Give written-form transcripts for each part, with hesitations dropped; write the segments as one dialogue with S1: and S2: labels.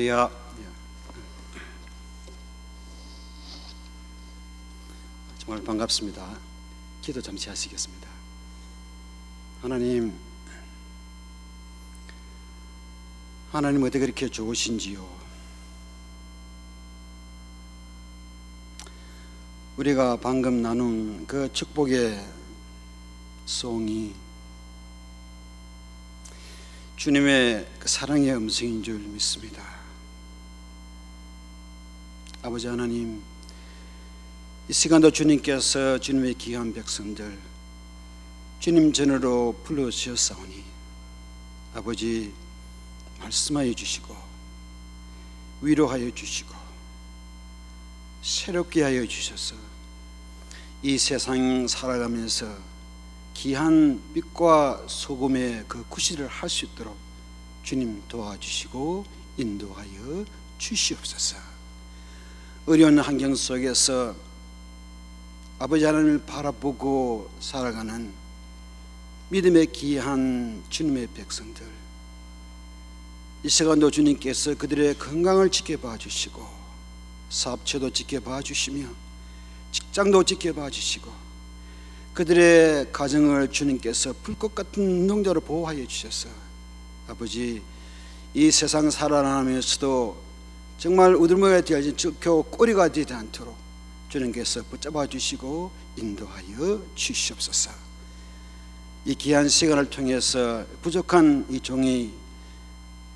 S1: 할렐루야. 정말 반갑습니다. 기도 잠시 하시겠습니다. 하나님 어떻게 그렇게 좋으신지요. 우리가 방금 나눈 그 축복의 송이 주님의 그 사랑의 음성인 줄 믿습니다. 아버지 하나님, 이 시간도 주님께서 주님의 귀한 백성들 주님 전으로 불러주셨사오니 아버지 말씀하여 주시고 위로하여 주시고 새롭게 하여 주셔서 이 세상 살아가면서 귀한 빛과 소금의 그 구실을 할 수 있도록 주님 도와주시고 인도하여 주시옵소서. 어려운 환경 속에서 아버지 하나님을 바라보고 살아가는 믿음의 귀한 주님의 백성들, 이 시간도 주님께서 그들의 건강을 지켜봐 주시고 사업체도 지켜봐 주시며 직장도 지켜봐 주시고 그들의 가정을 주님께서 불꽃 같은 농자로 보호하여 주셔서 아버지 이 세상 살아나면서도 정말 우들머리가 되어진 겨우 꼬리가 되지 않도록 주님께서 붙잡아 주시고 인도하여 주시옵소서. 이 귀한 시간을 통해서 부족한 이 종이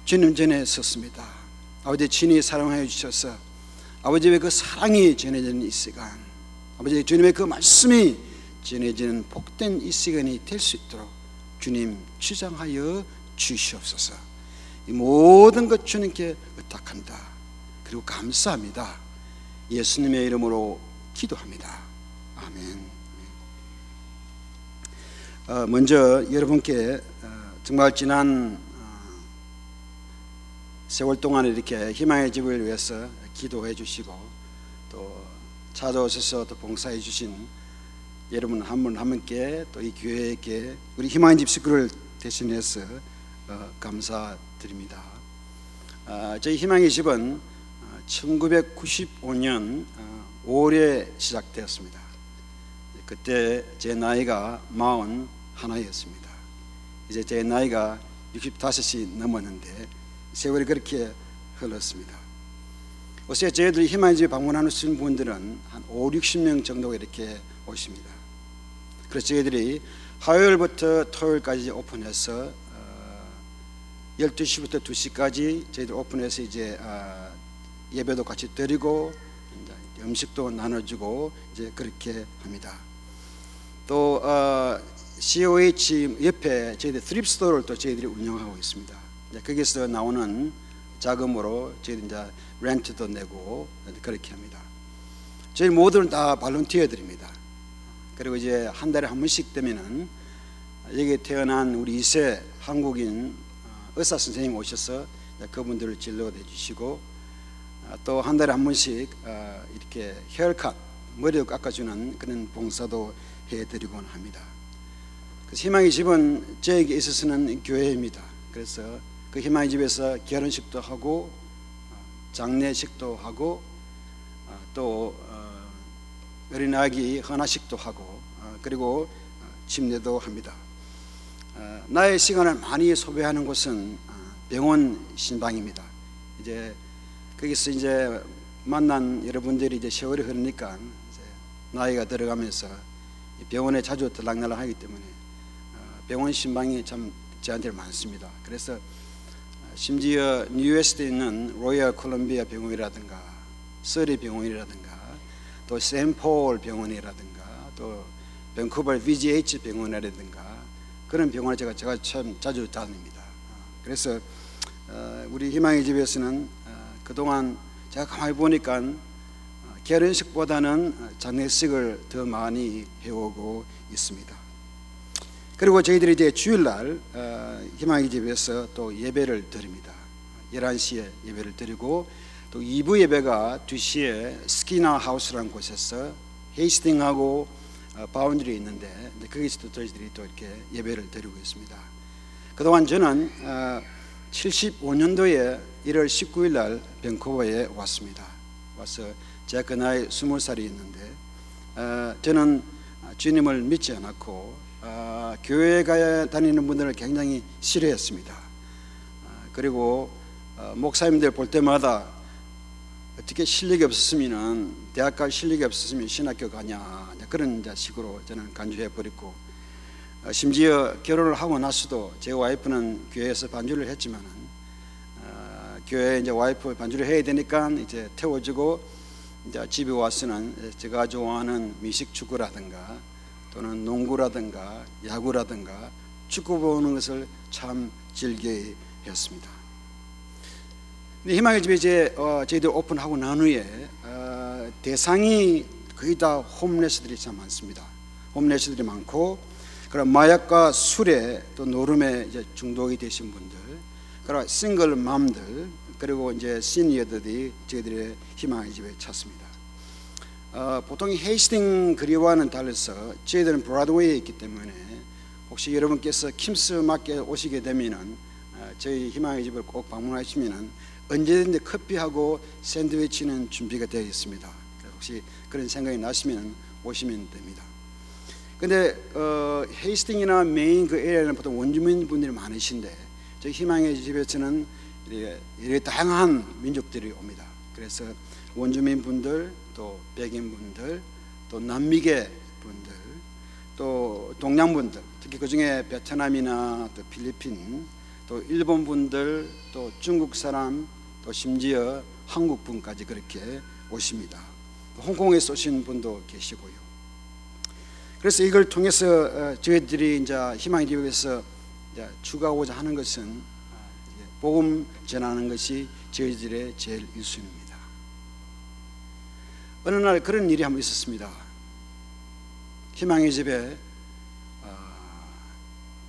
S1: 주님 전에 섰습니다. 아버지 친히 사랑하여 주셔서 아버지의 그 사랑이 전해지는 이 시간, 아버지 주님의 그 말씀이 전해지는 복된 이 시간이 될 수 있도록 주님 주장하여 주시옵소서. 이 모든 것 주님께 의탁합니다. 그리고 감사합니다. 예수님의 이름으로 기도합니다. 아멘. 먼저 여러분께 정말 지난 세월 동안 이렇게 희망의 집을 위해서 기도해 주시고 또 찾아오셔서 또 봉사해 주신 여러분 한 분 한 분께 또 이 교회에게 우리 희망의 집 식구를 대신해서 감사드립니다. 저희 희망의 집은 1995년 5월에 시작되었습니다. 그때 제 나이가 41이었습니다. 이제 제 나이가 65이 넘었는데 세월이 그렇게 흘렀습니다. 어제 저희들이 희망의 집에 방문하는 분들은 한 5, 60명 정도가 이렇게 오십니다. 그래서 저희들이 화요일부터 토요일까지 오픈해서 12시부터 2시까지 저희들 오픈해서 이제 예배도 같이 드리고 음식도 나눠주고 이제 그렇게 합니다. 또 COH 옆에 저희들 thrift-스토어를 또 저희들이 운영하고 있습니다. 거기서 나오는 자금으로 저희들 이제 렌트도 내고 그렇게 합니다. 저희 모두는 다 발런티어들입니다. 그리고 이제 한 달에 한 번씩 되면은 여기 태어난 우리 2세 한국인 의사 선생님 오셔서 그분들을 진료해 주시고 또 한 달에 한 번씩 이렇게 헤어컷 머리도 깎아주는 그런 봉사도 해드리곤 합니다. 그래서 희망의 집은 저에게 있어서는 교회입니다. 그래서 그 희망의 집에서 결혼식도 하고 장례식도 하고 또 어린아기 헌화식도 하고 그리고 침례도 합니다. 나의 시간을 많이 소비하는 곳은 병원 신방입니다. 이제 거기서 이제 만난 여러분들이 이제 세월이 흐르니까 이제 나이가 들어가면서 병원에 자주 들락날락하기 때문에 병원 신방이 참 저한테 많습니다. 그래서 심지어 뉴욕에 있는 로열 콜롬비아 병원이라든가 서리 병원이라든가 또 샌폴 병원이라든가 또 밴쿠버 VGH 병원이라든가 그런 병원에 제가 참 자주 다닙니다. 그래서 우리 희망의 집에서는 그동안 제가 가만히 보니까 결혼식보다는 장례식을 더 많이 해오고 있습니다. 그리고 저희들이 이제 주일날 희망의 집에서 또 예배를 드립니다. 11시에 예배를 드리고 또 2부 예배가 2시에 스키나 하우스라는 곳에서 헤이스팅하고 바운드리에 있는데 거기서도 저희들이 또 이렇게 예배를 드리고 있습니다. 그동안 저는 75년도에 1월 19일 날 밴쿠버에 왔습니다. 와서 제가 그 나이 20살이었는데 저는 주님을 믿지 않았고 교회 다니는 분들을 굉장히 싫어했습니다. 그리고 목사님들 볼 때마다 어떻게 실력이 없었으면 대학 갈 실력이 없었으면 신학교 가냐 그런 식으로 저는 간주해 버렸고 심지어 결혼을 하고 나서도 제 와이프는 교회에서 반주를 했지만은 교회에 이제 와이프 반주를 해야 되니까 이제 태워주고 이제 집에 와서는 제가 좋아하는 미식축구라든가 또는 농구라든가 야구라든가 축구 보는 것을 참 즐겨했습니다. 근데 희망의 집에 이제 저희들 오픈하고 난 후에 대상이 거의 다 홈레스들이 참 많습니다. 홈레스들이 많고 그런 마약과 술에 또 노름에 이제 중독이 되신 분들, 그리고 싱글 맘들, 그리고 이제 시니어들이 저희들의 희망의 집에 찾습니다. 보통 헤이스팅 거리와는 달라서 저희들은 브로드웨이에 있기 때문에 혹시 여러분께서 킴스 마켓 오시게 되면은 저희 희망의 집을 꼭 방문하시면은 언제든지 커피하고 샌드위치는 준비가 되어 있습니다. 혹시 그런 생각이 나시면 오시면 됩니다. 근데 헤이스팅이나 메인 그 에리아는 보통 원주민 분들이 많으신데 저희 희망의 집에서는 이렇게 다양한 민족들이 옵니다. 그래서 원주민 분들, 또 백인 분들, 또 남미계 분들, 또 동양 분들, 특히 그 중에 베트남이나 또 필리핀, 또 일본 분들, 또 중국 사람, 또 심지어 한국 분까지 그렇게 오십니다. 홍콩에서 오신 분도 계시고요. 그래서 이걸 통해서 저희들이 이제 희망의 집에서 추구하고자 하는 것은 복음 전하는 것이 저희들의 제일 1순위입니다. 어느 날 그런 일이 한번 있었습니다. 희망의 집에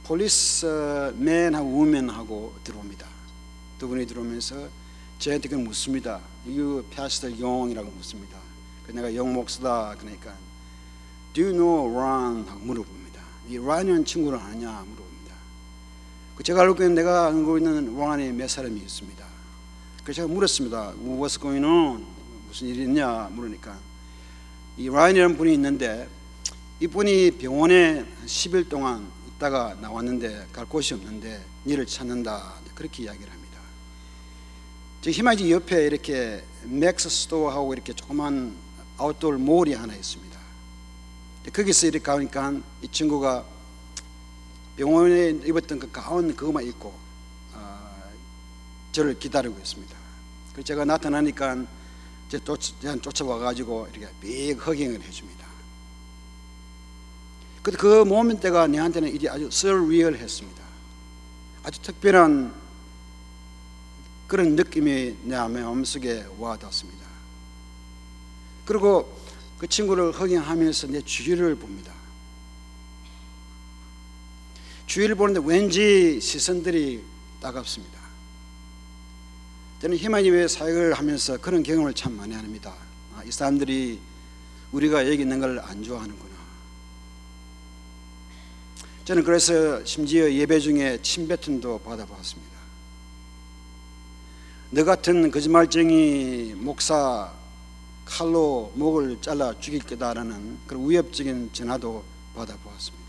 S1: 폴리스맨하고 우먼하고 들어옵니다. 두 분이 들어오면서 저한테 그걸 묻습니다. You Pastor Yong이라고 묻습니다. 내가 영 목사다. 그러니까 Do you know Ron? 하고 물어봅니다. 이 런이라는 친구를 아냐? 물어봅니다. 제가 알고 있는 내가 알고 있는 런이 몇 사람이 있습니다. 그래서 제가 물었습니다. What's going on? 무슨 일이 있냐? 물으니까 이 런이라는 분이 있는데 이분이 병원에 10일 동안 있다가 나왔는데 갈 곳이 없는데 니를 찾는다. 그렇게 이야기를 합니다. 저 희망지 옆에 이렇게 맥스 스토어하고 이렇게 조그만 아웃도어 몰이 하나 있습니다. 거기서 이렇게 가니까 이 친구가 병원에 입었던 그 가운 그것만 입고 저를 기다리고 있습니다. 그래서 제가 나타나니까 저한테 쫓아와가지고 이렇게 빅 허깅을 해줍니다. 근데 그 모멘트가 내한테는 이게 아주 surreal했습니다. 아주 특별한 그런 느낌이 내 마음속에 와닿습니다. 그리고 그 친구를 허깅하면서 내 주위를 봅니다. 주위를 보는데 왠지 시선들이 따갑습니다. 저는 희망의 사역을 하면서 그런 경험을 참 많이 합니다. 이 사람들이 우리가 여기 있는 걸 안 좋아하는구나. 저는 그래서 심지어 예배 중에 침뱉음도 받아봤습니다. 너 같은 거짓말쟁이 목사 칼로 목을 잘라 죽일 거다라는 그런 위협적인 전화도 받아보았습니다.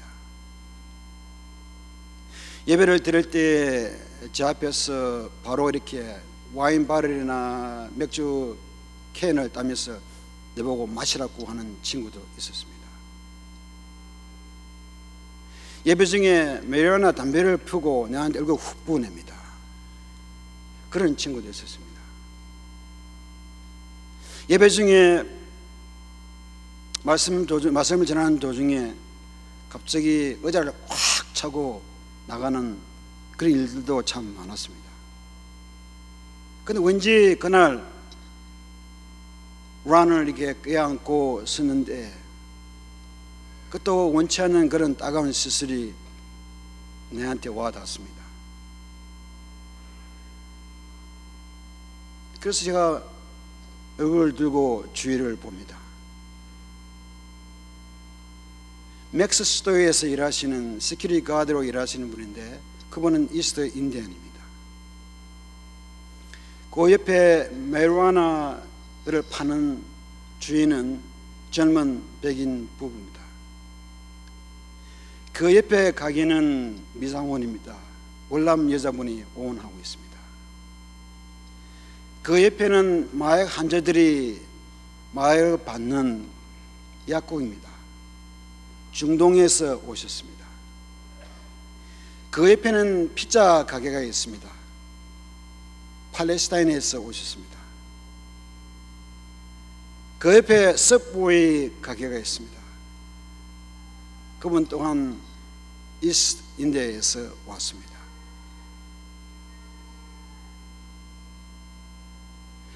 S1: 예배를 드릴 때 제 앞에서 바로 이렇게 와인 바렐이나 맥주 캔을 따면서 내보고 마시라고 하는 친구도 있었습니다. 예배 중에 메리나 담배를 피우고 내한테 얼굴 훅 부어냅니다. 그런 친구도 있었습니다. 예배 중에 말씀을 전하는 도중에 갑자기 의자를 꽉 차고 나가는 그런 일들도 참 많았습니다. 근데 왠지 그날 런을 이렇게 껴안고 쓰는데 그것도 원치 않는 그런 따가운 시술이 내한테 와닿습니다. 그래서 제가 얼굴을 들고 주위를 봅니다. 맥스 스토어에서 일하시는 시큐리티 가드로 일하시는 분인데 그분은 이스트 인디언입니다. 그 옆에 마리화나를 파는 주인은 젊은 백인 부부입니다. 그 옆에 가게는 미상원입니다. 월남 여자분이 오온하고 있습니다. 그 옆에는 마약 환자들이 마약을 받는 약국입니다. 중동에서 오셨습니다. 그 옆에는 피자 가게가 있습니다. 팔레스타인에서 오셨습니다. 그 옆에 서브웨이 가게가 있습니다. 그분 또한 이스트 인디아에서 왔습니다.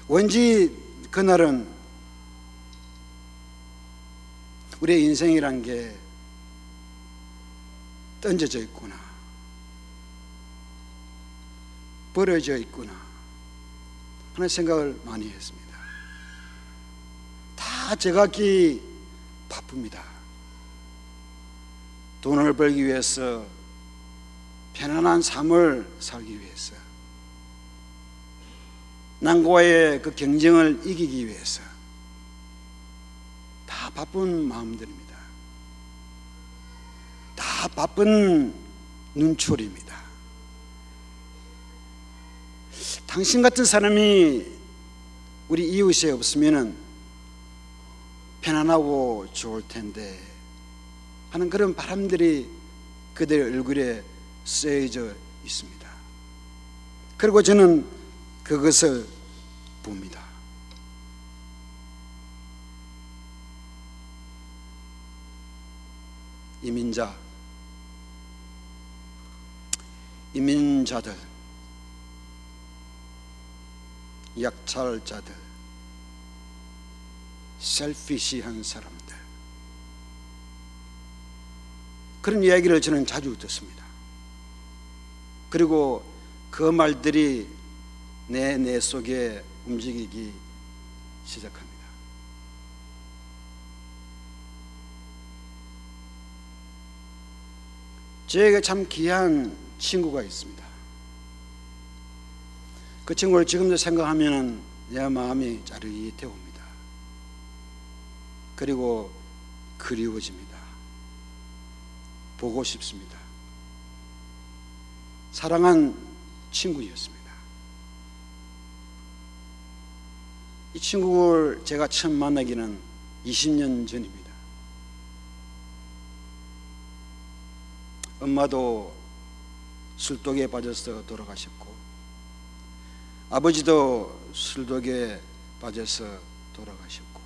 S1: 왠지 그날은 우리의 인생이란 게 던져져 있구나, 버려져 있구나 하는 생각을 많이 했습니다. 다 제각기 바쁩니다. 돈을 벌기 위해서, 편안한 삶을 살기 위해서, 남과의 그 경쟁을 이기기 위해서 다 바쁜 마음들입니다. 다 바쁜 눈초리입니다. 당신 같은 사람이 우리 이웃에 없으면 편안하고 좋을 텐데 하는 그런 바람들이 그들의 얼굴에 쓰여져 있습니다. 그리고 저는 그것을 봅니다. 이민자들, 약탈자들, 셀피시한 사람들, 그런 이야기를 저는 자주 듣습니다. 그리고 그 말들이 내 속에 움직이기 시작합니다. 저에게 참 귀한 친구가 있습니다. 그 친구를 지금도 생각하면 내 마음이 짜릿해 옵니다. 그리고 그리워집니다. 보고 싶습니다. 사랑한 친구였습니다. 이 친구를 제가 처음 만나기는 20년 전입니다. 엄마도 술독에 빠져서 돌아가셨고, 아버지도 술독에 빠져서 돌아가셨고,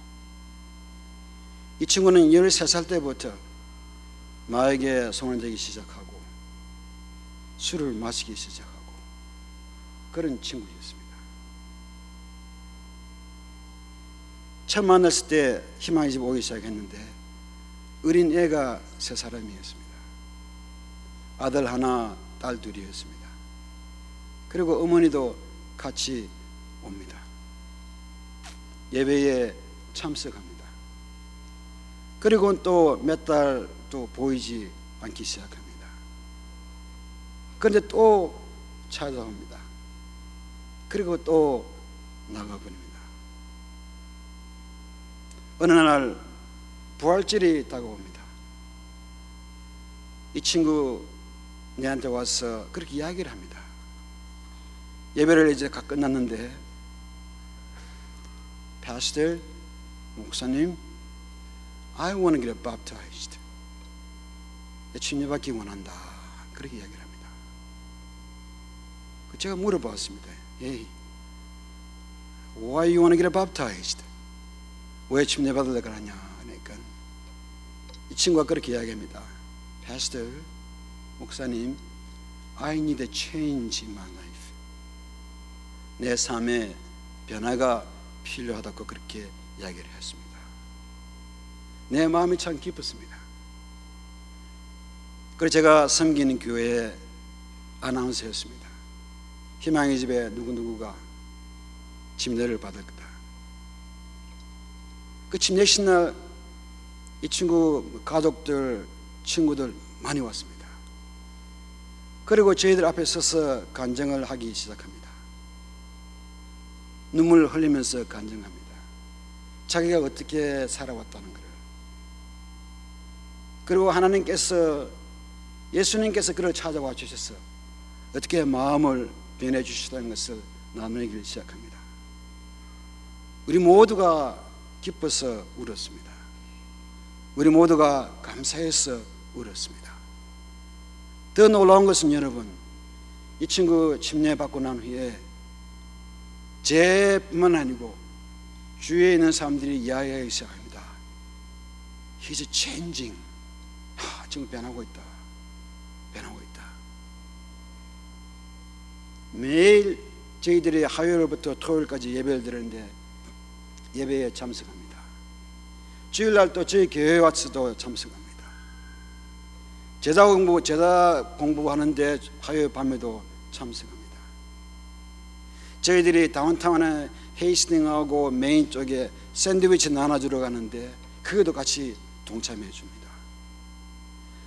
S1: 이 친구는 13살 때부터 나에게 손을 대기 시작하고 술을 마시기 시작하고 그런 친구였습니다. 처음 만났을 때 희망의 집 오기 시작했는데 어린 애가 3사람이었습니다. 아들 하나, 딸 둘이었습니다. 그리고 어머니도 같이 옵니다. 예배에 참석합니다. 그리고 또 몇 달 또 보이지 않기 시작합니다. 그런데 또 찾아옵니다. 그리고 또 나가버립니다. 어느 날 부활절이 다가옵니다. 이 친구 내한테 와서 그렇게 이야기를 합니다. 예배를 이제 다 끝났는데, Pastor, 목사님, I want to get baptized. 침례받기 원한다. 그렇게 이야기를 합니다. 제가 물어봤습니다. Hey, why you want to get baptized? 왜 침례받으려고 하냐? 그러니까 이 친구가 그렇게 이야기합니다. Pastor, 목사님, I need a change in my life. 내 삶에 변화가 필요하다고 그렇게 이야기를 했습니다. 내 마음이 참 기뻤습니다. 그래서 제가 섬기는 교회에 아나운서였습니다. 희망의 집에 누구누구가 침례를 받을 거다. 그 침례식 날 이 친구 가족들, 친구들 많이 왔습니다. 그리고 저희들 앞에 서서 간증을 하기 시작합니다. 눈물을 흘리면서 간증합니다. 자기가 어떻게 살아왔다는 것을. 그리고 예수님께서 그를 찾아와 주셔서 어떻게 마음을 변해 주시다는 것을 나누기 시작합니다. 우리 모두가 기뻐서 울었습니다. 우리 모두가 감사해서 울었습니다. 더 놀라운 것은 여러분, 이 친구 침례받고 난 후에 제뿐만 아니고 주위에 있는 사람들이 이야기하기 시작합니다. He's changing. 지금 변하고 있다. 매일 저희들이 화요일부터 토요일까지 예배를 드리는데 예배에 참석합니다. 주일날 또 저희 교회에 와서도 참석합니다. 제자 공부하는데 화요일 밤에도 참석합니다. 저희들이 다운타운에 헤이스팅하고 메인 쪽에 샌드위치 나눠주러 가는데 그것도 같이 동참해 줍니다.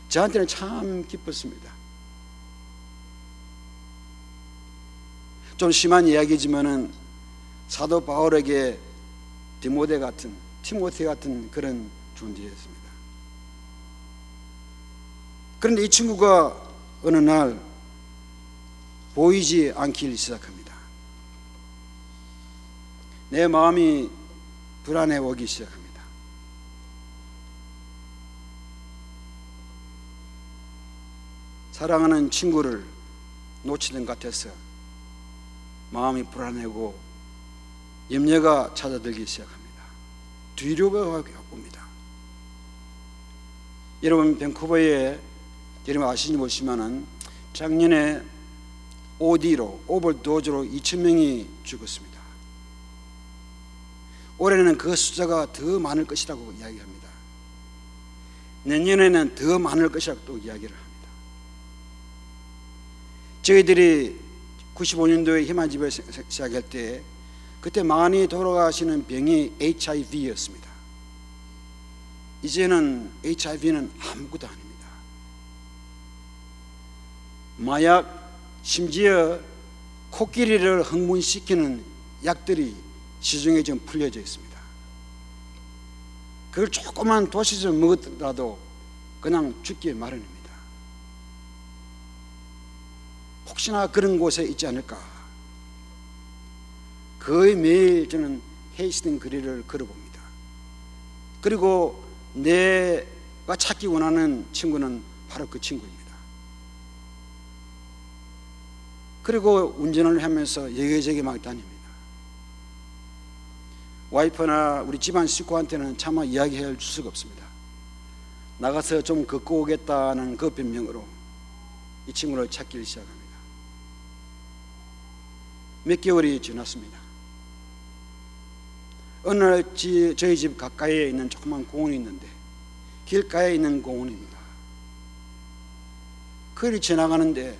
S1: 저한테는 참 기뻤습니다. 좀 심한 이야기지만은 사도 바울에게 디모데 같은, 티모테 같은 그런 존재였습니다. 그런데 이 친구가 어느 날 보이지 않기 시작합니다. 내 마음이 불안해 오기 시작합니다. 사랑하는 친구를 놓치는 것 같아서 마음이 불안해고 염려가 찾아들기 시작합니다. 뒤로가 옵니다. 여러분, 밴쿠버에 여러분 아시는지 모르시면은 작년에 OD로 오버도즈로 2,000명이 죽었습니다. 올해는 그 숫자가 더 많을 것이라고 이야기합니다. 내년에는 더 많을 것이라고 또 이야기를 합니다. 저희들이 95년도에 희망집을 시작할 때 그때 많이 돌아가시는 병이 HIV였습니다. 이제는 HIV는 아무것도 아닙니다. 마약, 심지어 코끼리를 흥분시키는 약들이 시중에 지금 풀려져 있습니다. 그걸 조그만 도시에서 먹었더라도 그냥 죽기 마련입니다. 혹시나 그런 곳에 있지 않을까. 거의 매일 저는 헤이스팅 거리를 걸어봅니다. 그리고 내가 찾기 원하는 친구는 바로 그 친구입니다. 그리고 운전을 하면서 여기저기 막 다닙니다. 와이프나 우리 집안 식구한테는 차마 이야기할 수가 없습니다. 나가서 좀 걷고 오겠다는 그 변명으로 이 친구를 찾기 시작합니다. 몇 개월이 지났습니다. 어느 날 저희 집 가까이에 있는 조그만 공원이 있는데 길가에 있는 공원입니다. 그리 지나가는데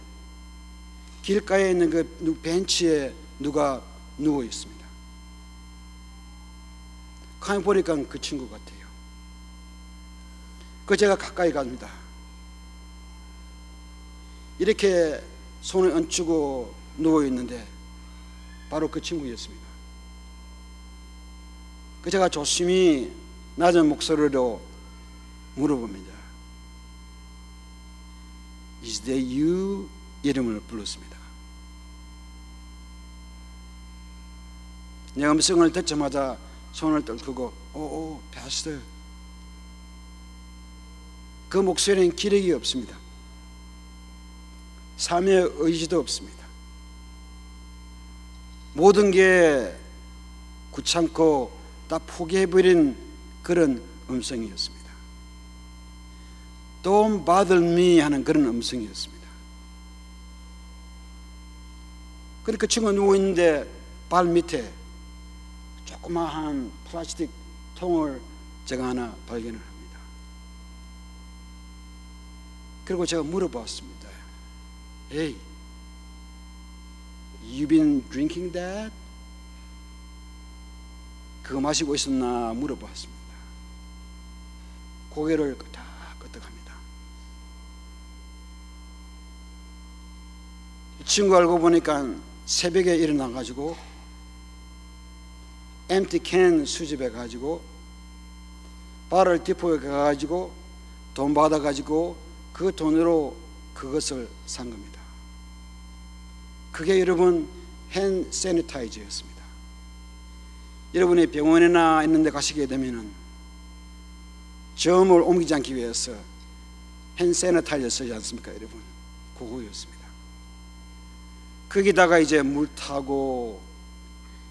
S1: 길가에 있는 그 벤치에 누가 누워 있습니다. 가만히 보니까 그 친구 같아요. 그 제가 가까이 갑니다. 이렇게 손을 얹히고 누워 있는데 바로 그 친구였습니다. 그 제가 조심히 낮은 목소리로 물어봅니다. Is that you? 이름을 불렀습니다. 내 음성을 듣자마자 손을 떨구고 오, 패스터. 그 목소리는 기력이 없습니다. 삶의 의지도 없습니다. 모든 게 귀찮고 다 포기해버린 그런 음성이었습니다. Don't bother me 하는 그런 음성이었습니다. 그러니까 그 친구가 누워있는데 발 밑에 조그마한 플라스틱 통을 제가 하나 발견을 합니다. 그리고 제가 물어봤습니다. Hey, you been drinking that? 그거 마시고 있었나 물어봤습니다. 고개를 끄덕끄덕합니다. 이 친구 알고 보니까 새벽에 일어나가지고 empty can 수집해 가지고 바를 디포에 가가지고 돈 받아 가지고 그 돈으로 그것을 산 겁니다. 그게 여러분 핸 세니타이저였습니다. 여러분이 병원이나 있는 데 가시게 되면은 점을 옮기지 않기 위해서 핸 세니타이저 쓰지 않습니까 여러분? 그거였습니다. 거기다가 이제 물 타고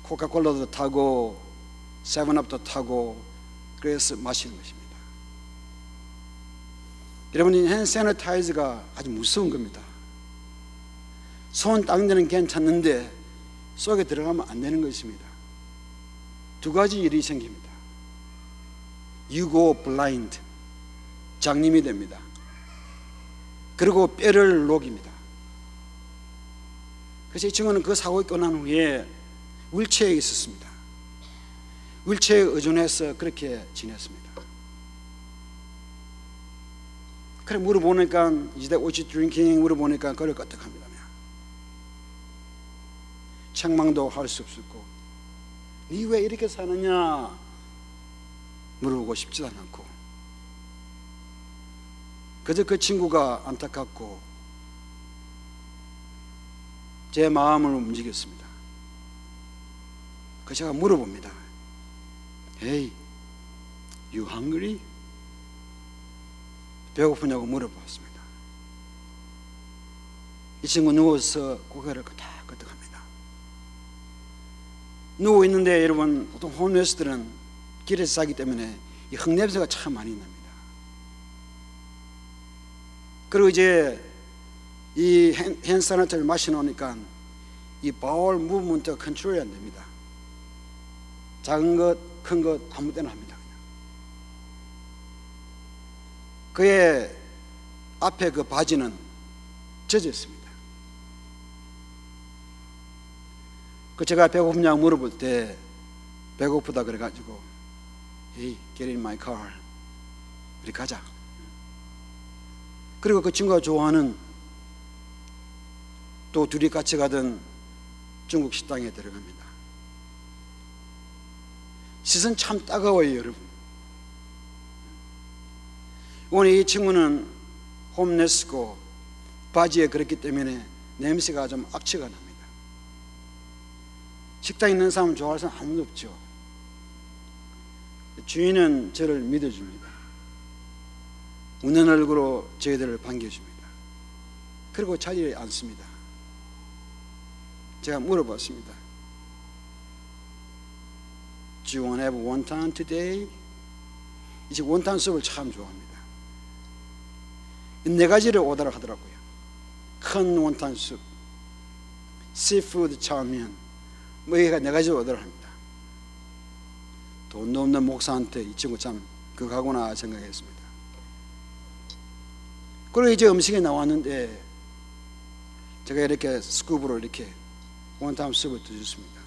S1: 코카콜라도 타고 세븐업도 타고 그래서 마시는 것입니다. 여러분이 핸 세니타이저가 아주 무서운 겁니다. 손 닦는 데는 괜찮는데 속에 들어가면 안 되는 것입니다. 두 가지 일이 생깁니다. You go blind, 장님이 됩니다. 그리고 뼈를 녹입니다. 그래서 이 친구는 그 사고가 끝난 후에 휠체어에 있었습니다. 휠체어에 의존해서 그렇게 지냈습니다. 그래 물어보니까 Is that what you drinking? 물어보니까 그걸 끄떡합니다. 책망도 할 수 없었고 니 왜 이렇게 사느냐 물어보고 싶지도 않고 그저 그 친구가 안타깝고 제 마음을 움직였습니다. 그 제가 물어봅니다. Hey, you hungry? 배고프냐고 물어봤습니다. 이 친구 누워서 고개를 끄덕끄덕합니다. 누워 있는데 여러분 보통 홈레스들은 길에서 자기 때문에 이 흙냄새가 참 많이 납니다. 그리고 이제 이 핸사나트를 마셔놓으니까 이 바울 무브먼트가 컨트롤이 안 됩니다. 작은 것, 큰 것 아무 때나 합니다. 그의 앞에 그 바지는 젖었습니다. 그 제가 배고프냐고 물어볼 때 배고프다 그래가지고 Hey, get in my car. 우리 가자. 그리고 그 친구가 좋아하는 또 둘이 같이 가던 중국 식당에 들어갑니다. 시선 참 따가워요 여러분. 오늘 이 친구는 홈레스고 바지에 그랬기 때문에 냄새가 좀 악취가 납니다. 식당에 있는 사람 좋아할 사람 아무도 없죠. 주인은 저를 믿어줍니다. 웃는 얼굴로 저희들을 반겨줍니다. 그리고 자리에 앉습니다. 제가 물어봤습니다. Do you want to have wonton today? 이제 원탄 수업을 참 좋아합니다. 네 가지를 오더라 하더라고요. 큰 원탄 숲, 시푸드 차면 뭐 이게 네 가지를 오더라 합니다. 돈도 없는 목사한테 이 친구 참 그거하구나 생각했습니다. 그리고 이제 음식이 나왔는데 제가 이렇게 스쿱으로 이렇게 원탄 숲을 드셨습니다.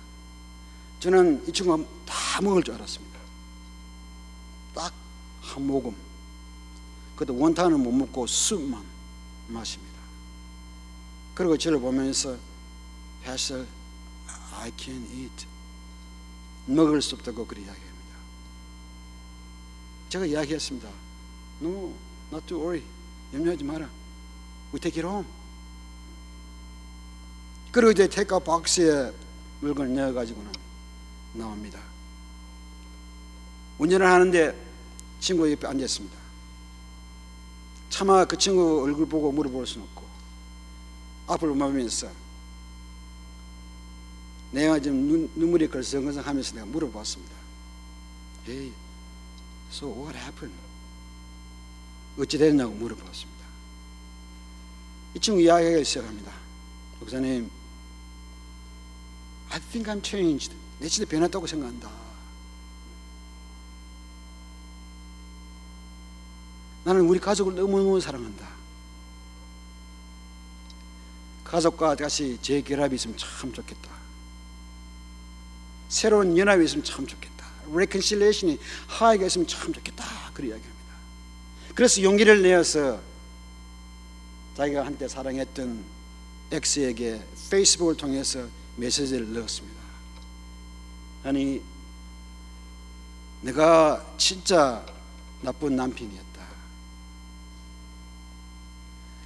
S1: 저는 이 친구가 다 먹을 줄 알았습니다. 딱 한 모금. 그것도 원탄은 못 먹고 숲만 마십니다. 그리고 저를 보면서 Pastor, I can't eat. 먹을 수 없다고 그렇게 이야기합니다. 제가 이야기했습니다. No, not to worry. 염려하지 마라. We take it home. 그리고 이제 테이크아웃 박스에 물건을 넣어가지고는 나옵니다. 운전을 하는데 친구 옆에 앉았습니다. 차마 그 친구 얼굴 보고 물어볼 수는 없고 앞을 보면서 내가 지금 눈물이 걸성걸성하면서 내가 물어봤습니다. Hey, so what happened? 어찌 됐냐고 물어봤습니다. 이 친구 이야기가 시작합니다. 목사님, I think I'm changed. 내 진짜 변했다고 생각한다. 나는 우리 가족을 너무너무 사랑한다. 가족과 다시 재결합이 있으면 참 좋겠다. 새로운 연합이 있으면 참 좋겠다. reconciliation이 하이가 있으면 참 좋겠다. 그런 이야기합니다. 그래서 용기를 내어서 자기가 한때 사랑했던 X에게 페이스북을 통해서 메시지를 넣었습니다. 아니, 내가 진짜 나쁜 남편이었다.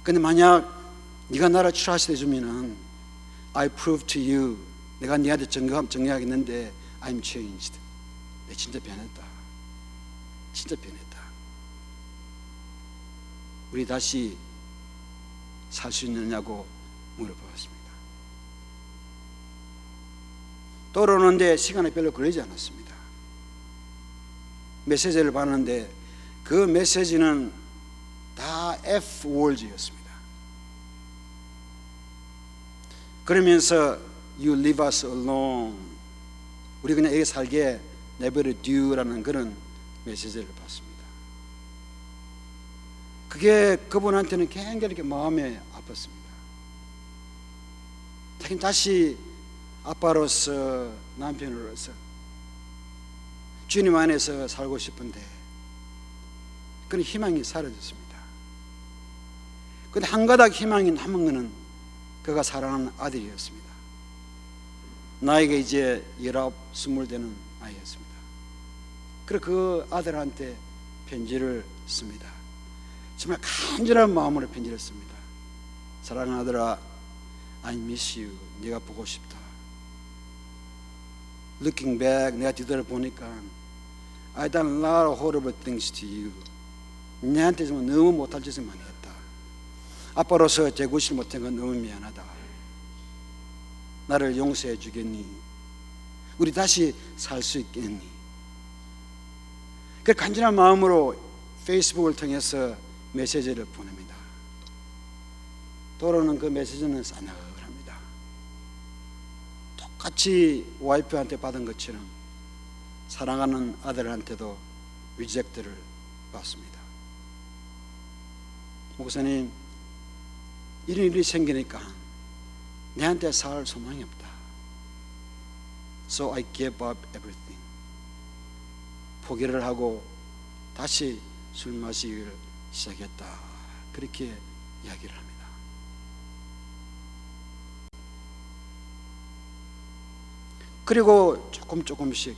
S1: 근데 만약 네가 나를 trust 해주면은 I prove to you, 내가 네한테 증명하겠는데 I'm changed. 내 진짜 변했다. 진짜 변했다. 우리 다시 살 수 있느냐고 물어보았습니다. 돌아오는데 시간이 별로 걸리지 않았습니다. 메시지를 봤는데 그 메시지는 다 F words였습니다. 그러면서 You leave us alone, 우리 그냥 여기 살게 내버려 둬라는 그런 메시지를 받습니다. 그게 그분한테는 굉장히 이렇게 마음에 아팠습니다. 자기는 다시 아빠로서, 남편으로서 주님 안에서 살고 싶은데 그런 희망이 사라졌습니다. 그런데 한 가닥 희망이 남은 것은 그가 사랑하는 아들이었습니다. 나이가 이제 19, 20 되는 아이였습니다. 그래서 그 아들한테 편지를 씁니다. 정말 간절한 마음으로 편지를 씁니다. 사랑하는 아들아, I miss you. 네가 보고 싶다. Looking back, 내가 뒤돌아보니까 I done a lot of horrible things to you. 내한테 정말 너무 못할 짓을 많이 했다. 아빠로서 제구실 못한 건 너무 미안하다. 나를 용서해 주겠니? 우리 다시 살 수 있겠니? 그 간절한 마음으로 페이스북을 통해서 메시지를 보냅니다. 돌아오는 그 메시지는 싸늘합니다. 똑같이 와이프한테 받은 것처럼 사랑하는 아들한테도 리젝트를 받습니다. 목사님, 이런 일이 생기니까 내한테 살 소망이 없다. So I gave up everything. 포기를 하고 다시 술 마시기를 시작했다. 그렇게 이야기를 합니다. 그리고 조금씩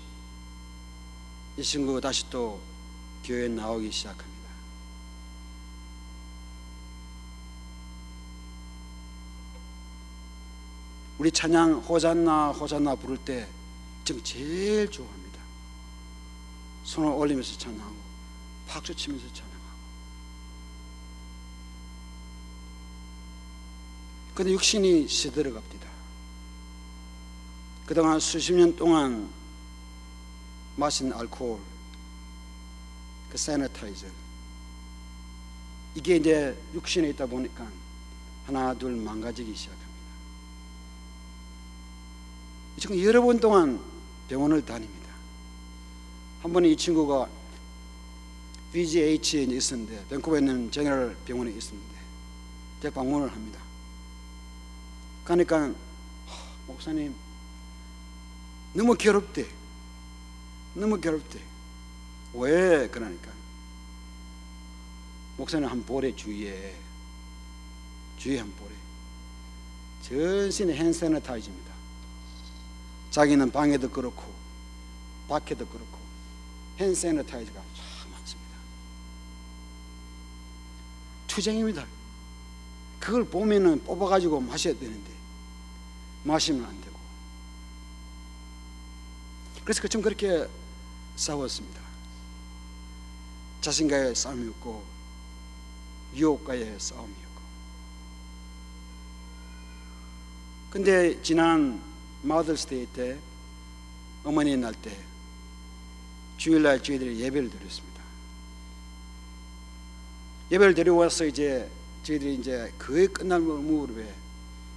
S1: 이 친구가 다시 또 교회에 나오기 시작합니다. 우리 찬양 호산나 호산나 부를 때 지금 제일 좋아합니다. 손을 올리면서 찬양하고 박수 치면서 찬양하고. 그런데 육신이 시들어갑니다. 그동안 수십 년 동안 마신 알코올, 그 세니타이저, 이게 이제 육신에 있다 보니까 하나 둘 망가지기 시작합니다. 지금 여러 번 동안 병원을 다닙니다. 한 번에 이 친구가 VGH에 있었는데, 밴쿠버에 있는 제너럴 병원에 있었는데 제가 방문을 합니다. 그러니까 목사님 너무 괴롭대. 너무 괴롭대. 왜? 그러니까 목사님 한 보래, 주위에 한 보래. 전신에 핸드세니타이저입니다. 자기는 방에도 그렇고 밖에도 그렇고 핸드세니타이저가 참 많습니다. 투쟁입니다. 그걸 보면은 뽑아가지고 마셔야 되는데 마시면 안 되고. 그래서 그 좀 그렇게 싸웠습니다. 자신과의 싸움이었고 유혹과의 싸움이었고. 근데 지난 마더스데이 때, 어머니 날 때 주일날 저희들이 예배를 드렸습니다. 예배를 드려와서 이제 저희들이 이제 거의 끝날 무렵에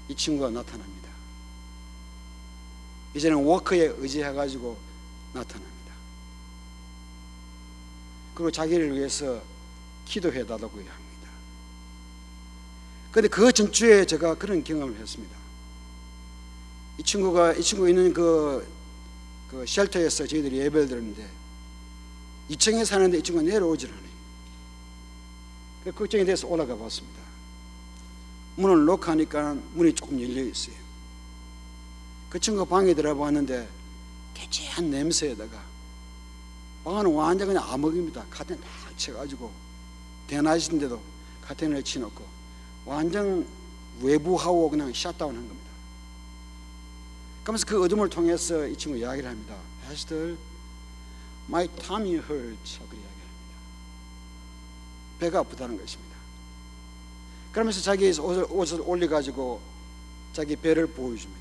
S1: 이 친구가 나타납니다. 이제는 워커에 의지해가지고 나타납니다. 그리고 자기를 위해서 기도해달라고 합니다. 그런데 그 전주에 제가 그런 경험을 했습니다. 이 친구 있는 그 쉘터에서 저희들이 예배를 드렸는데 2층에 사는데 이 친구가 내려오질 않아요. 그 걱정이 돼서 올라가 봤습니다. 문을 록하니까 문이 조금 열려 있어요. 그 친구가 방에 들어봤는데 개체한 냄새에다가 방안은 완전 그냥 암흑입니다. 카텐 딱 쳐가지고 대낮인데도 카텐을 치놓고 완전 외부하고 그냥 셧다운한 겁니다. 그러면서 그 어둠을 통해서 이 친구 이야기를 합니다. Pastor, my tummy hurts. 그렇게 이야기를 합니다. 배가 아프다는 것입니다. 그러면서 자기 옷을 올려가지고 자기 배를 보여줍니다.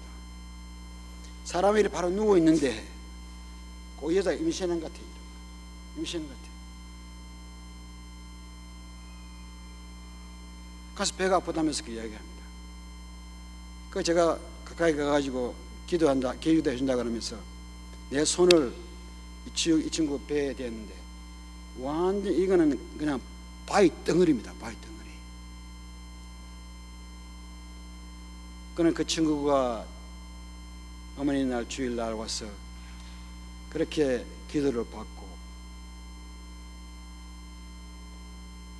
S1: 사람이 바로 누워 있는데 그 여자가 임신한 것 같아요. 임신한 것 같아요. 가서 배가 아프다면서 그 이야기합니다. 그 제가 가까이 가가지고 기도해 준다 그러면서 내 손을 이 친구 배에 대는데 완전 이거는 그냥 바위 덩어리입니다. 바위 덩어리. 그는 그 친구가 어머니 날 주일날 와서 그렇게 기도를 받고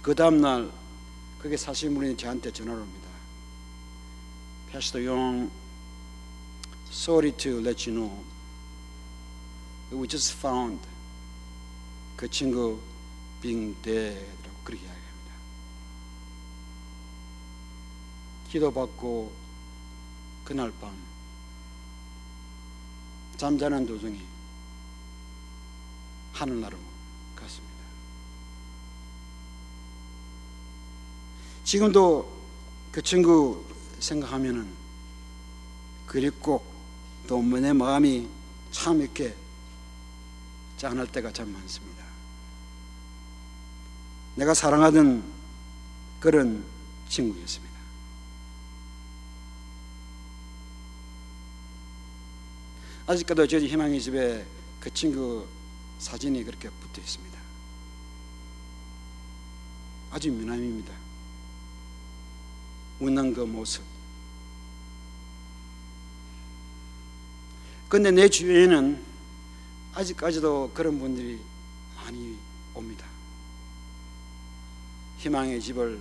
S1: 그 다음날 그게 사실 분이 저한테 전화를 옵니다. Pastor Young, sorry to let you know, we just found 그 친구 being dead라고 그렇게 이야기합니다. 기도받고 그날 밤 잠자는 도중에 하늘나라로 갔습니다. 지금도 그 친구 생각하면은 그립고 또 내 마음이 참 이렇게 짠할 때가 참 많습니다. 내가 사랑하던 그런 친구였습니다. 아직까지 저희 희망의 집에 그 친구 사진이 그렇게 붙어 있습니다. 아주 미남입니다. 웃는 그 모습. 그런데 내 주위에는 아직까지도 그런 분들이 많이 옵니다. 희망의 집을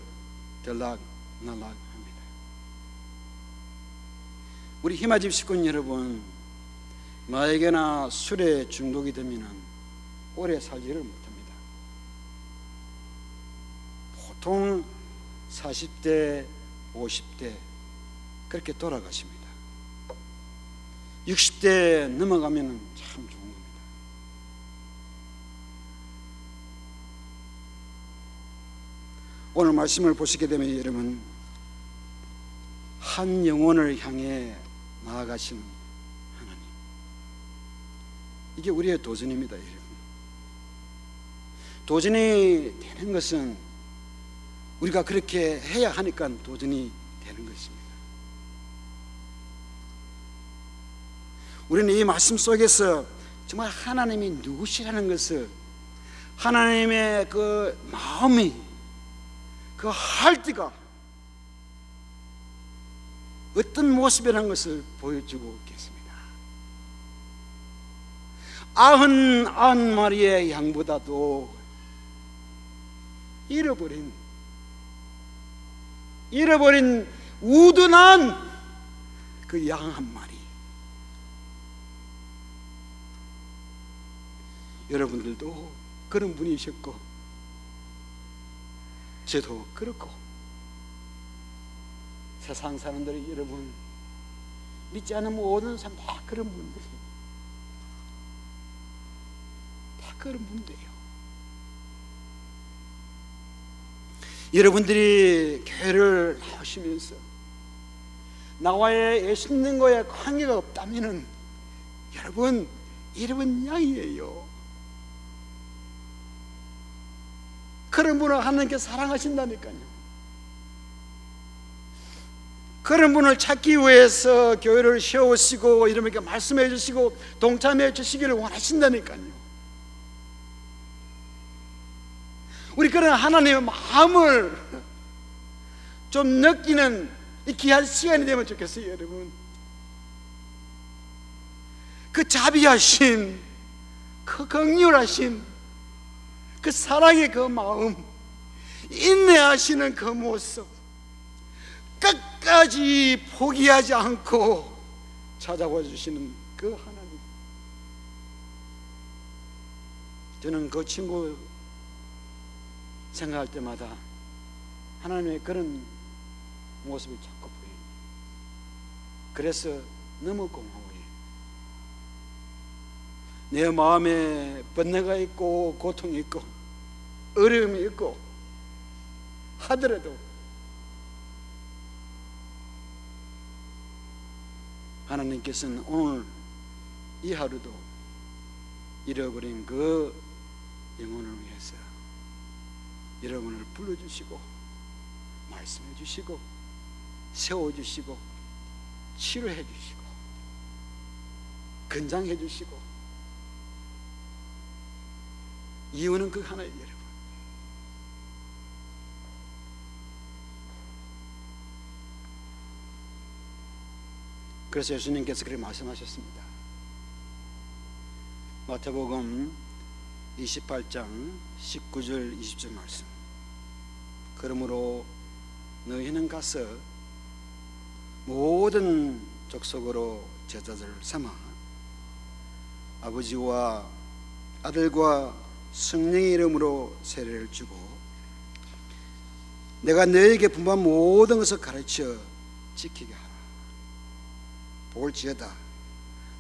S1: 들락날락합니다. 우리 희망집 식구인 여러분, 나에게나 술에 중독이 되면 오래 살지를 못합니다. 보통 40대, 50대 그렇게 돌아가십니다. 60대 넘어가면 참 좋은 겁니다. 오늘 말씀을 보시게 되면 여러분, 한 영혼을 향해 나아가시는 하나님, 이게 우리의 도전입니다. 여러분, 도전이 되는 것은 우리가 그렇게 해야 하니까 도전이 되는 것입니다. 우리는 이 말씀 속에서 정말 하나님이 누구시라는 것을, 하나님의 그 마음이, 그 할때가 어떤 모습이라는 것을 보여주고 있겠습니다. 99마리의 양보다도 잃어버린 우둔한 그 양 한 마리. 여러분들도 그런 분이셨고 저도 그렇고 세상 사람들이 여러분 믿지 않는 모든 사람 다 그런 분들이 다 그런 분들이에요. 여러분들이 교회를 나오시면서 나와의 예수님과의 관계가 없다면은 여러분 양이에요. 그런 분을 하나님께 사랑하신다니까요. 그런 분을 찾기 위해서 교회를 세우시고 이렇게 말씀해 주시고 동참해 주시기를 원하신다니까요. 우리 그런 하나님의 마음을 좀 느끼는 이 귀한 시간이 되면 좋겠어요. 여러분, 그 자비하신, 그 긍휼하신, 그 사랑의 그 마음, 인내하시는 그 모습, 끝까지 포기하지 않고 찾아와 주시는 그 하나님, 저는 그 친구 생각할 때마다 하나님의 그런 모습이 자꾸 보여요. 그래서 너무 고마워요. 내 마음에 번뇌가 있고 고통이 있고 어려움이 있고 하더라도 하나님께서는 오늘 이 하루도 잃어버린 그 영혼을 위해서 여러분을 불러주시고 말씀해 주시고 세워주시고 치료해 주시고 건장해 주시고 이유는 그 하나예요, 여러분. 그래서 예수님께서 그렇게 말씀하셨습니다. 마태복음 28장 19절 20절 말씀. 그러므로 너희는 가서 모든 족속으로 제자들을 삼아 아버지와 아들과 성령의 이름으로 세례를 주고 내가 너희에게 분부한 모든 것을 가르쳐 지키게 하라. 볼지어다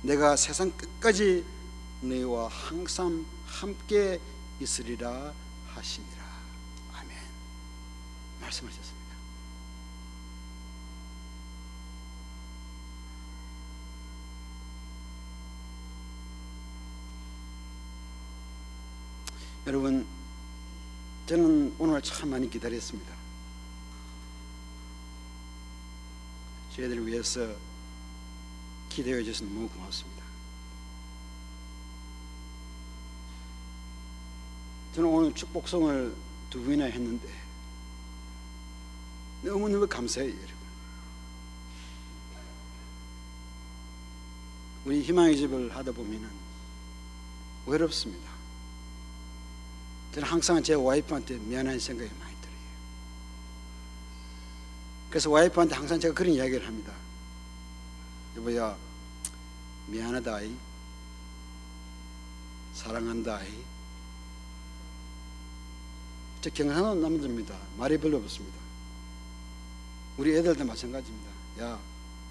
S1: 내가 세상 끝까지 너희와 항상 함께 있으리라 하시니라. 아멘. 말씀하셨습니다. 여러분, 저는 오늘 참 많이 기다렸습니다. 저희들을 위해서 기대해 주셔서 너무 고맙습니다. 저는 오늘 축복송을 2번이나 했는데 너무너무 감사해요, 여러분. 우리 희망의 집을 하다 보면은 외롭습니다. 저는 항상 제 와이프한테 미안한 생각이 많이 들어요. 그래서 와이프한테 항상 제가 그런 이야기를 합니다. 여보야, 미안하다 이, 사랑한다 이. 저 경상도 남자입니다. 말이 별로 없습니다. 우리 애들도 마찬가지입니다. 야,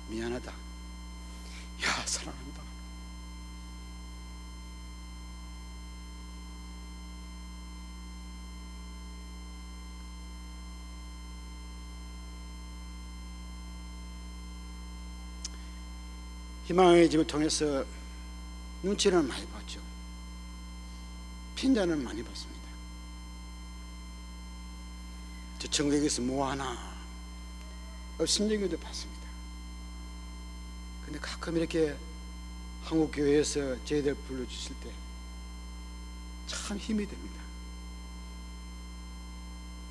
S1: 미안하다. 야, 사랑한다. 희망의 집을 통해서 눈치를 많이 봤죠. 핀잔을 많이 봤습니다. 저 천국에서 뭐하나 심정교도 봤습니다. 근데 가끔 이렇게 한국 교회에서 저희들 불러주실 때 참 힘이 됩니다.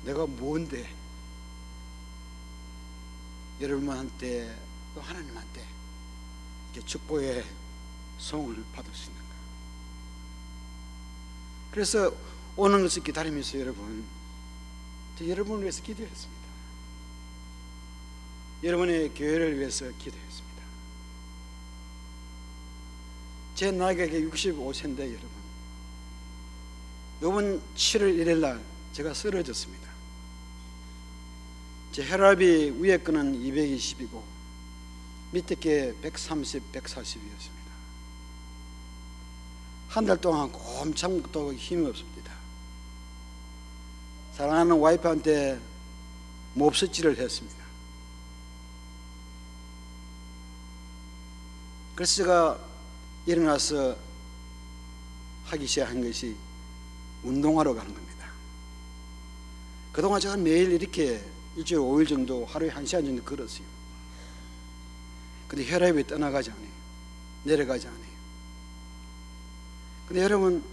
S1: 내가 뭔데 여러분한테 또 하나님한테 이렇게 축복의 송을 받을 수 있는가. 그래서 오는 것을 기다리면서 여러분, 여러분을 위해서 기도했습니다. 여러분의 교회를 위해서 기도했습니다. 제 나이가 65세인데 여러분, 이번 7월 1일 날 제가 쓰러졌습니다. 제 혈압이 위에 거는 220이고 밑에 게 130, 140이었습니다. 한 달 동안 꼼짝 못하고 힘이 없습니다. 사랑하는 와이프한테 몹쓸질을 했습니다. 그래서 제가 일어나서 하기 시작한 것이 운동하러 가는 겁니다. 그동안 제가 매일 이렇게 일주일에 5일 정도 하루에 1시간 정도 걸었어요. 근데 혈압이 떠나가지 않아요. 내려가지 않아요. 근데 여러분,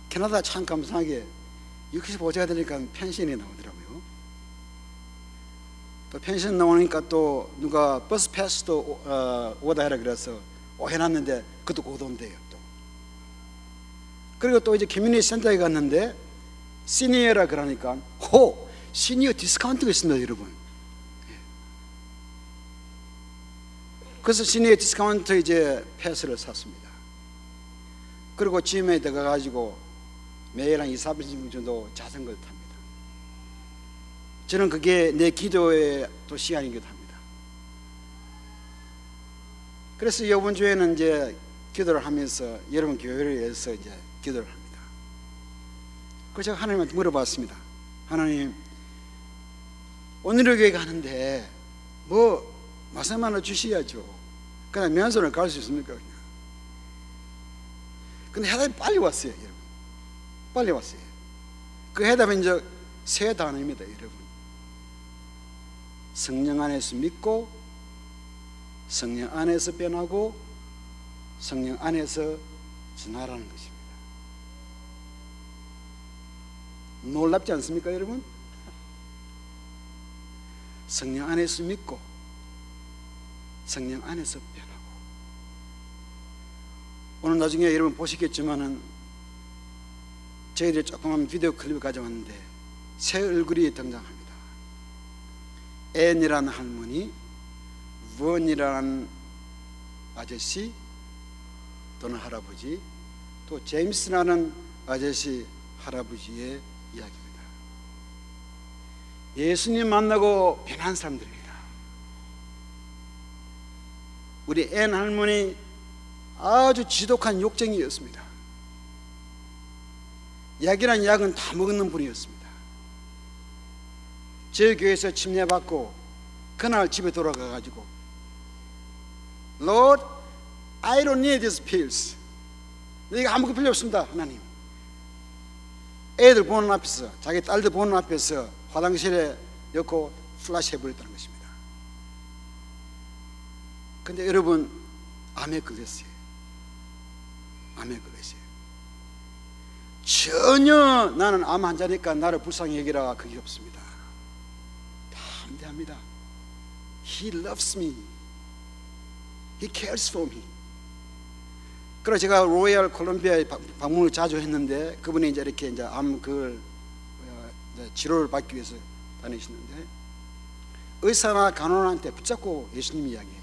S1: 캐나다 참 감사하게 65세가 되니까 펜션이 나오더라고요. 또 펜션 나오니까 또 누가 버스 패스도 오다 해라 그래서 해놨는데 그것도 고돈돼요 또. 그리고 또 이제 커뮤니티 센터에 갔는데 시니어라 그러니까 시니어 디스카운트가 있습니다, 여러분. 그래서 시니어 디스카운트 이제 패스를 샀습니다. 그리고 짐에 들어가가지고 매일 한 2, 30분 정도 자전거를 탑니다. 저는 그게 내 기도의 또 시간이기도 합니다. 그래서 이번 주에는 이제 기도를 하면서 여러분 교회를 위해서 이제 기도를 합니다. 그래서 제가 하나님한테 물어봤습니다. 하나님, 오늘의 교회 가는데 뭐 말씀 하나 주셔야죠. 그냥 면선을 갈 수 있습니까? 그냥. 근데 해답이 빨리 왔어요, 여러분. 빨리 왔어요. 그 해답은 이제 세 단어입니다, 여러분. 성령 안에서 믿고, 성령 안에서 변하고, 성령 안에서 전하라는 것입니다. 놀랍지 않습니까, 여러분? 성령 안에서 믿고, 성령 안에서 변하고. 오늘 나중에 여러분 보시겠지만은 저희들이 조그만 비디오 클립을 가져왔는데 새 얼굴이 등장합니다. 앤이라는 할머니, 원이라는 아저씨 또는 할아버지, 또 제임스라는 아저씨, 할아버지의 이야기입니다. 예수님 만나고 변한 사람들입니다. 우리 앤 할머니 아주 지독한 욕쟁이였습니다. 약이란 약은 다 먹는 분이었습니다. 저희 교회에서 침례받고 그날 집에 돌아가가지고 Lord, I don't need these pills. 이거 아무것도 필요 없습니다, 하나님. 애들 보는 앞에서, 자기 딸들 보는 앞에서 화장실에 넣고 플라시 해버렸다는 것입니다. 근데 여러분, 암에 걸렸어요. 암에 걸렸어요. 전혀 나는 암 환자니까 나를 불쌍히 여기라, 그게 없습니다. 담대합니다. He loves me. He cares for me. 그래서 제가 로얄 콜롬비아에 방문을 자주 했는데 그분이 이제 이렇게 이제 암 치료를 받기 위해서 다니시는데 의사나 간호사한테 붙잡고 예수님이 이야기해요.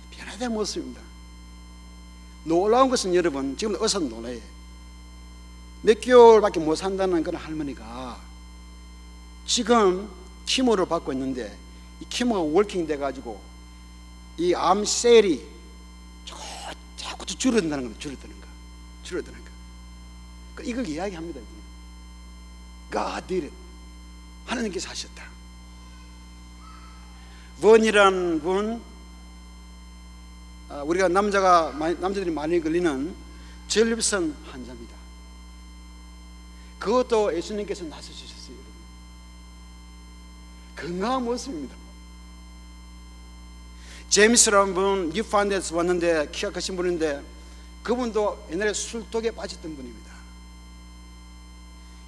S1: 변화된 모습입니다. 놀라운 것은 여러분, 지금 의사는 놀라요. 몇 개월밖에 못 산다는 그런 할머니가 지금 키모를 받고 있는데 이 키모가 월킹 돼가지고 이 암셀이 자꾸 줄어든다는 겁니다. 줄어드는 거. 이걸 이야기합니다. God did it. 하나님께서 하셨다. 원이라는 분, 우리가 남자들이 많이 걸리는 전립선 환자입니다. 그것도 예수님께서 나서주셨어요. 여러분. 건강한 모습입니다. 제임스라는 분, 뉴판드에서 왔는데 키가 크신 분인데 그분도 옛날에 술독에 빠졌던 분입니다.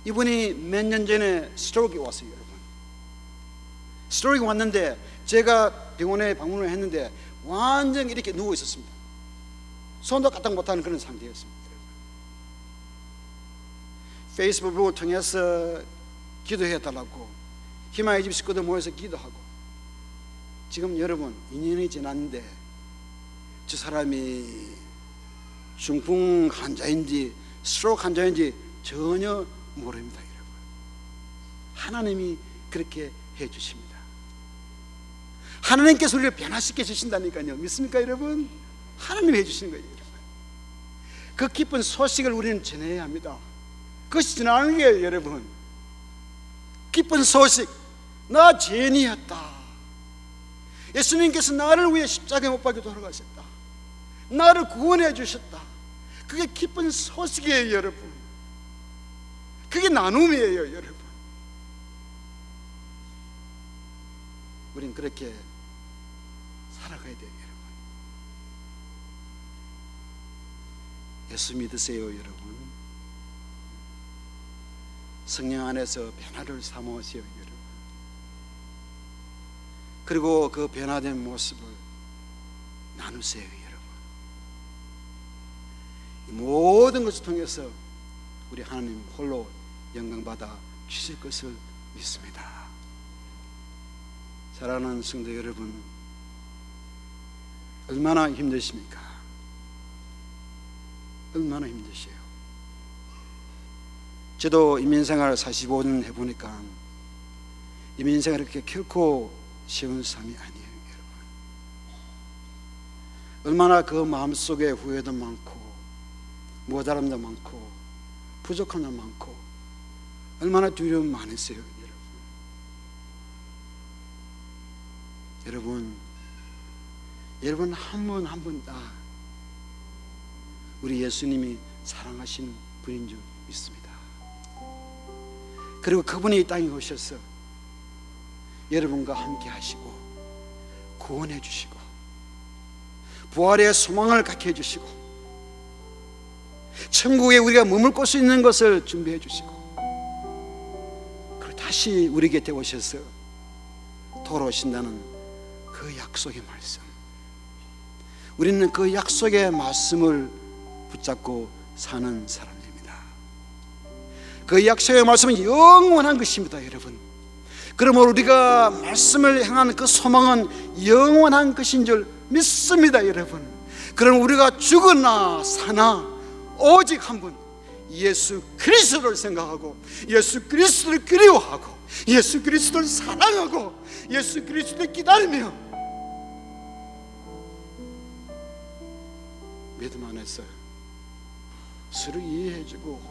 S1: 이분이 몇 년 전에 스트로크가 왔어요, 여러분. 스트로크가 왔는데 제가 병원에 방문을 했는데 완전히 이렇게 누워 있었습니다. 손도 까딱 못하는 그런 상태였습니다. 페이스북을 통해서 기도해달라고 희망의 집 식구들 모여서 기도하고 지금 여러분 2년이 지났는데 저 사람이 중풍 환자인지 스트로크 환자인지 전혀 모릅니다. 여러분, 하나님이 그렇게 해주십니다. 하나님께서 우리를 변화시켜 주신다니까요. 믿습니까 여러분? 하나님이 해주시는 거예요. 여러분, 그 기쁜 소식을 우리는 전해야 합니다. 그것이 전하는 게 여러분, 기쁜 소식, 나 죄인이었다. 예수님께서 나를 위해 십자가에 못 박혀 돌아가셨다. 나를 구원해 주셨다. 그게 기쁜 소식이에요, 여러분. 그게 나눔이에요, 여러분. 우린 그렇게 살아가야 돼요, 여러분. 예수 믿으세요, 여러분. 성령 안에서 변화를 삼으세요, 여러분. 그리고 그 변화된 모습을 나누세요, 여러분. 이 모든 것을 통해서 우리 하나님 홀로 영광받아 주실 것을 믿습니다. 사랑하는 성도 여러분, 얼마나 힘드십니까? 얼마나 힘드세요? 저도 이민생활 45년 해보니까 이민생활이 그렇게 결코 쉬운 삶이 아니에요, 여러분. 얼마나 그 마음속에 후회도 많고 모자람도 많고 부족한 점 많고 얼마나 두려움 많으세요, 여러분. 여러분 한 분 한 분 다 우리 예수님이 사랑하시는 분인 줄 믿습니다. 그리고 그분이 이 땅에 오셔서 여러분과 함께 하시고 구원해 주시고 부활의 소망을 갖게 해 주시고 천국에 우리가 머물고 수 있는 것을 준비해 주시고 그리고 다시 우리 곁에 오셔서 돌아오신다는 그 약속의 말씀, 우리는 그 약속의 말씀을 붙잡고 사는 사람입니다. 그 약속의 말씀은 영원한 것입니다, 여러분. 그러므로 우리가 말씀을 향한 그 소망은 영원한 것인 줄 믿습니다, 여러분. 그럼 우리가 죽으나 사나 오직 한 분, 예수 그리스도를 생각하고 예수 그리스도를 그리워하고 예수 그리스도를 사랑하고 예수 그리스도를 기다리며 믿음 안에서 서로 이해해주고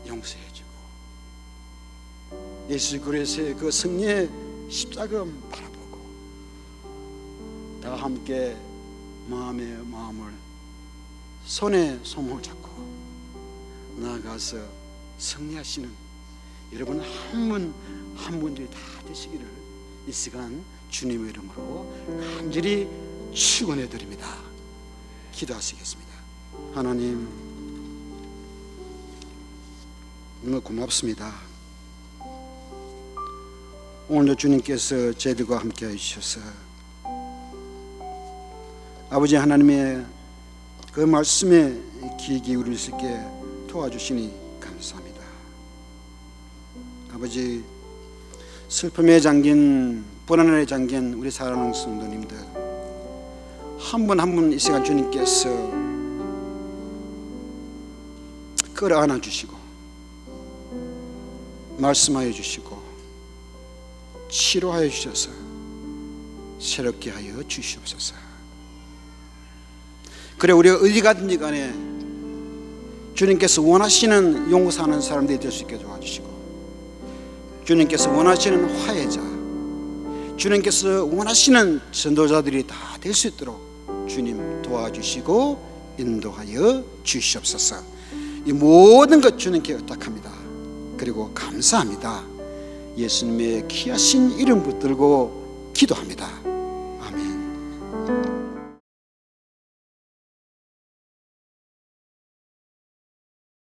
S1: 용서해주고 예수 그리스도의 그 승리의 십자가 바라보고 다 함께 마음에 마음을 손에 손을 잡고 나아가서 승리하시는 여러분 한 분 한 분들이 다 되시기를 이 시간 주님의 이름으로 간절히 축원해 드립니다. 기도하시겠습니다. 하나님, 너무 고맙습니다. 오늘도 주님께서 저희들과 함께 해주셔서 아버지 하나님의 그 말씀에 귀 기울일 수 있게 도와주시니 감사합니다. 아버지, 슬픔에 잠긴, 불안에 잠긴 우리 사랑하는 성도님들 한 분 한 분 이 시간 주님께서 끌어안아 주시고 말씀하여 주시고 치료하여 주셔서 새롭게 하여 주시옵소서. 그래, 우리가 어디 가든지 간에 주님께서 원하시는 용서하는 사람들이 될 수 있게 도와주시고 주님께서 원하시는 화해자, 주님께서 원하시는 전도자들이 다 될 수 있도록 주님 도와주시고 인도하여 주시옵소서. 이 모든 것 주님께 의탁합니다. 그리고 감사합니다. 예수님의 귀하신 이름 붙들고 기도합니다.